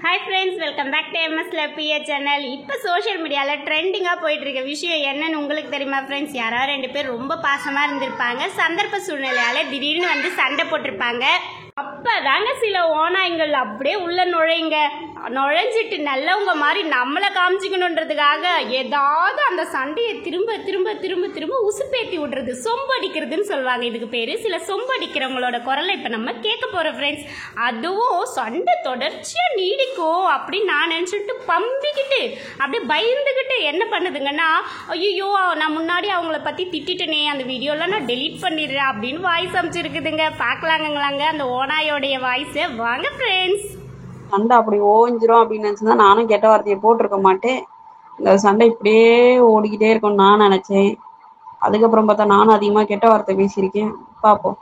Hi friends, welcome back to MS Lapiya channel. இப்போ social மீடியால ட்ரெண்டிங்கா போயிட்டு இருக்க விஷயம் என்னன்னு உங்களுக்கு தெரியுமா फ्रेंड्स? யாராவது ரெண்டு பேர் ரொம்ப பாசமா இருந்திருப்பாங்க. சந்தர்ப்ப சூழ்நிலையால திடீர்னு வந்து சண்டை போட்டுருப்பாங்க. அப்பதாங்க சில ஓநாய்கள் அப்படியே உள்ள நுழைஞ்சிட்டு நல்லவங்க மாதிரி நம்மளை காமிச்சிக்கணுன்றதுக்காக ஏதாவது அந்த சண்டையை திரும்ப திரும்ப திரும்ப திரும்ப உசுப்பேத்தி விடுறது, சொம்படிக்கிறதுன்னு சொல்லுவாங்க. இதுக்கு பேரு சில சொம்படிக்கிறவங்களோட குரலை இப்ப நம்ம கேட்க போறோம் ஃப்ரெண்ட்ஸ். அதுவும் சண்டை தொடர்ச்சியா நீடிக்கும் அப்படின்னு நான் நினைச்சிட்டு பம்பிக்கிட்டு அப்படியே பயந்துக்கிட்டு என்ன பண்ணுதுங்கன்னா, ஐயோ நான் முன்னாடி அவங்கள பத்தி திட்டிட்டனே, அந்த வீடியோலாம் நான் டெலீட் பண்ணிடுறேன் அப்படின்னு வாய்ஸ் அமைச்சிருக்குதுங்க. பார்க்கலாங்கங்களாங்க அந்த ஓனாயோடைய வாய்ஸை. வாங்க ஃப்ரெண்ட்ஸ். சண்டை அப்படி ஓஞ்சிரும் அப்படின்னு நினைச்சுதான் நானும் கெட்ட வார்த்தையை போட்டிருக்க மாட்டேன். இந்த சண்டை இப்படியே ஓடிக்கிட்டே இருக்கும்னு நான் நினைச்சேன். அதுக்கப்புறம் பார்த்தா நானும் அதிகமா கெட்ட வார்த்தை பேசியிருக்கேன். பார்ப்போம்.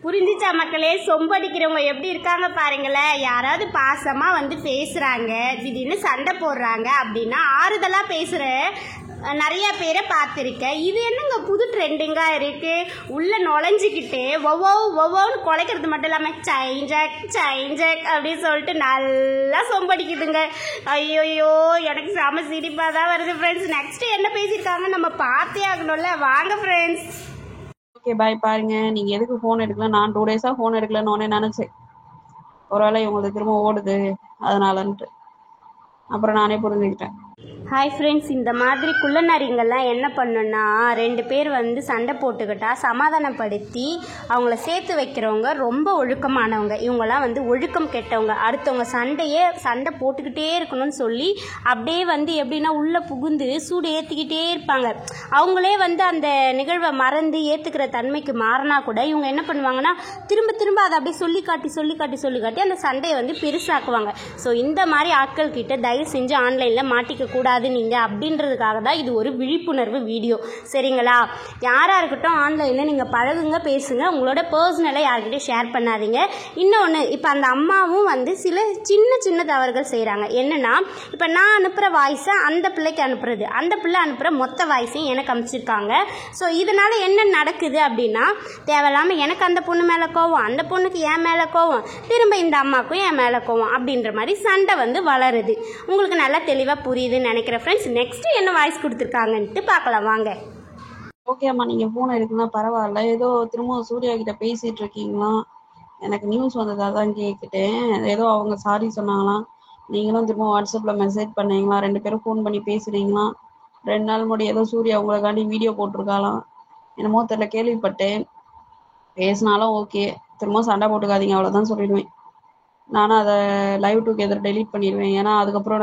புரிஞ்சிச்சா மக்களே? சொம்படிக்கிறவங்க எப்படி இருக்காங்க பாருங்களேன். யாராவது பாசமா வந்து பேசுறாங்க, திடீர்னு சண்டை போடுறாங்க அப்படின்னா ஆறுதலா பேசுற நிறைய பேரை பார்த்துருக்கேன். இது என்னங்க புது ட்ரெண்டிங்காக இருக்குது? உள்ளே நுழைஞ்சிக்கிட்டு ஒவ்வொன்னு குலைக்கிறது மட்டும் இல்லாமல் சைஞ்சக் அப்படின்னு சொல்லிட்டு நல்லா சொம்படிக்குதுங்க. ஐயோயோ எனக்கு செம சிரிப்பாக தான் வருது ஃப்ரெண்ட்ஸ். நெக்ஸ்ட்டு என்ன பேசியிருக்காங்க நம்ம பார்த்தே ஆகணும்ல. வாங்க ஃப்ரெண்ட்ஸ். Okay bye. பாருங்க, நீங்கள் எதுக்கு ஃபோன் எடுக்கல? நான் 2 டேஸாக ஃபோன் எடுக்கலன்னு ஒன்னே நினச்சேன். ஒருவேளை இவங்களுக்கு திரும்ப ஓடுது அதனாலன்ட்டு. அப்புறம் நானே புரிஞ்சுக்கிட்டேன். ஹாய் ஃப்ரெண்ட்ஸ், இந்த மாதிரி குள்ளநரிங்கெல்லாம் என்ன பண்ணுன்னா, 2 பேர் வந்து சண்டை போட்டுக்கிட்டா சமாதானப்படுத்தி அவங்கள சேர்த்து வைக்கிறவங்க ரொம்ப ஒழுக்கமானவங்க. இவங்கெல்லாம் வந்து ஒழுக்கம் கெட்டவங்க. அடுத்தவங்க சண்டை போட்டுக்கிட்டே இருக்கணும்னு சொல்லி அப்படியே வந்து எப்படின்னா உள்ளே புகுந்து சூடு ஏற்றிக்கிட்டே இருப்பாங்க. அவங்களே வந்து அந்த நிகழ்வை மறந்து ஏற்றுக்கிற தன்மைக்கு மாறினா கூட இவங்க என்ன பண்ணுவாங்கன்னா, திரும்ப திரும்ப அதை அப்படியே சொல்லி காட்டி அந்த சண்டையை வந்து பெருசாக்குவாங்க. ஸோ இந்த மாதிரி ஆட்கள் கிட்ட தயவு செஞ்சு ஆன்லைனில் மாட்டிக்க கூடாது நீங்கள் அப்படின்றதுக்காக தான் இது ஒரு விழிப்புணர்வு வீடியோ. சரிங்களா? யாராக இருக்கட்டும் ஆன்லைனில் நீங்கள் பழகுங்க, பேசுங்க. உங்களோட பர்சனலை யார்கிட்ட ஷேர் பண்ணாதீங்க. இன்னொன்று, இப்போ அந்த அம்மாவும் வந்து சில சின்ன தவறுகள் செய்கிறாங்க. என்னென்னா, இப்போ நான் அனுப்புகிற வாய்ஸை அந்த பிள்ளைக்கு அனுப்புறது, அந்த பிள்ளை அனுப்புகிற மொத்த வாய்ஸையும் எனக்கு அனுப்பிச்சிருக்காங்க. ஸோ இதனால் என்ன நடக்குது அப்படின்னா, தேவையில்லாமல் எனக்கு அந்த பொண்ணு மேலே கோவம், அந்த பொண்ணுக்கு என் மேலே கோவம், திரும்ப இந்த அம்மாவுக்கும் என் மேலே கோவம் அப்படின்ற மாதிரி சண்டை வந்து வளருது. உங்களுக்கு நல்லா தெளிவாக புரியுதுன்னு நினைக்கிறேன் ஃப்ரெண்ட்ஸ். நெக்ஸ்ட் என்ன வாய்ஸ் கொடுத்துருக்காங்கன்ட்டு பார்க்கலாம் வாங்க. ஓகே அம்மா, நீங்கள் ஃபோன் எடுக்கலாம் பரவாயில்ல. ஏதோ திரும்ப சூர்யா கிட்ட பேசிகிட்டு இருக்கீங்களா? எனக்கு நியூஸ் வந்ததாக தான் கேட்குட்டேன். ஏதோ அவங்க சாரி சொன்னாங்களாம். நீங்களும் திரும்ப வாட்ஸ்அப்பில் மெசேஜ் பண்ணீங்களா? 2 பேரும் ஃபோன் பண்ணி பேசுகிறீங்களா? 2 நாள் முன்னாடி ஏதோ சூர்யா உங்களுக்காண்டி வீடியோ போட்டிருக்காளாம். என்னமோ தெரியல, கேள்விப்பட்டேன். பேசினாலும் ஓகே, திரும்ப சண்டை போட்டுக்காதீங்க அவ்வளோதான் சொல்லிடுவேன். நானும் அதை லைவ் டுகெதர் டெலீட் பண்ணிடுவேன். ஏன்னா அதுக்கப்புறம்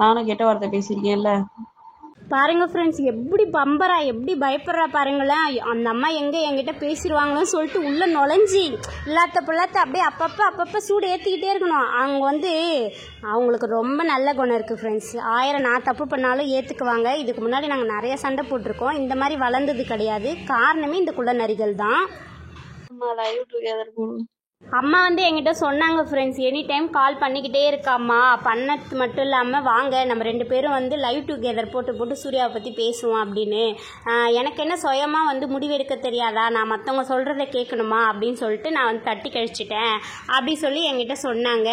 நானும் கெட்ட வார்த்தை பேசியிருக்கேன்ல. பாருங்க ஃப்ரெண்ட்ஸ், எப்படி பம்பரா, எப்படி பயப்படுறா பாருங்களேன். அந்த அம்மா என்கிட்ட பேசிடுவாங்களோன்னு சொல்லிட்டு உள்ள நுழைஞ்சி இல்லாத பிள்ளாத்த அப்படியே அப்பப்போ சூடு ஏற்றிக்கிட்டே இருக்கணும். அவங்க வந்து அவங்களுக்கு ரொம்ப நல்ல குணம் இருக்குது ஃப்ரெண்ட்ஸ். 1000 நான் தப்பு பண்ணாலும் ஏற்றுக்குவாங்க. இதுக்கு முன்னாடி நாங்கள் நிறைய சண்டை போட்டிருக்கோம். இந்த மாதிரி வளர்ந்தது கிடையாது. காரணமே இந்த குள்ளநரிகள் தான். லைவ் டுகெதர் போடுவோம். அம்மா வந்து என்கிட்ட சொன்னாங்க ஃப்ரெண்ட்ஸ், எனி டைம் கால் பண்ணிக்கிட்டே இருக்காம்மா. பண்ணது மட்டும் இல்லாமல் வாங்க நம்ம 2 பேரும் வந்து லைவ் டுகெதர் போட்டு சூர்யாவை பற்றி பேசுவோம் அப்படின்னு. எனக்கு என்ன சுயமாக வந்து முடிவெடுக்க தெரியாதா, நான் மற்றவங்க சொல்கிறத கேட்கணுமா அப்படின்னு சொல்லிட்டு நான் வந்து தட்டி கழிச்சிட்டேன் அப்படி சொல்லி என்கிட்ட சொன்னாங்க.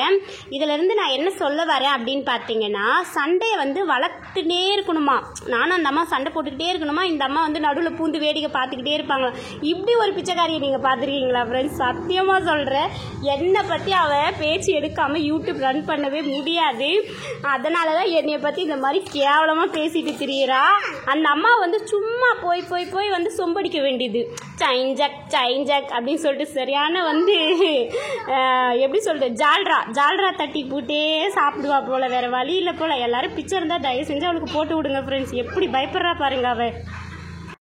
இதிலேருந்து நான் என்ன சொல்ல வரேன் அப்படின்னு பார்த்தீங்கன்னா, சண்டையை வந்து வளர்த்துட்டே இருக்கணுமா. நானும் அந்த அம்மா சண்டை போட்டுக்கிட்டே இருக்கணுமா, இந்த அம்மா வந்து நடுவில் பூந்து வேடிக்கை பார்த்துக்கிட்டே இருப்பாங்களா. இப்படி ஒரு பிச்சைக்காரியை நீங்கள் பார்த்துருக்கீங்களா ஃப்ரெண்ட்ஸ்? சத்தியமாக சொல்கிறேன், என்னை பற்றி அவள் பேச்சு எடுக்காமல் யூடியூப் ரன் பண்ணவே முடியாது. அதனால தான் என்னையை பற்றி இந்த மாதிரி கேவலமாக பேசிட்டு திரியிறா. அந்த அம்மா வந்து சும்மா போய் வந்து சொம்படிக்க வேண்டியது. சைஞ்சக் அப்படின்னு சொல்லிட்டு சரியான வந்து எப்படி சொல்கிறது, ஜால்ரா தட்டி போட்டே சாப்பிடுவா போல். வேறு வழி இல்லை போல். எல்லாரும் பிச்சை இருந்தால் தயவு செஞ்சு அவளுக்கு போட்டு விடுங்க ஃப்ரெண்ட்ஸ். எப்படி பயப்படுறா பாருங்க அவள்.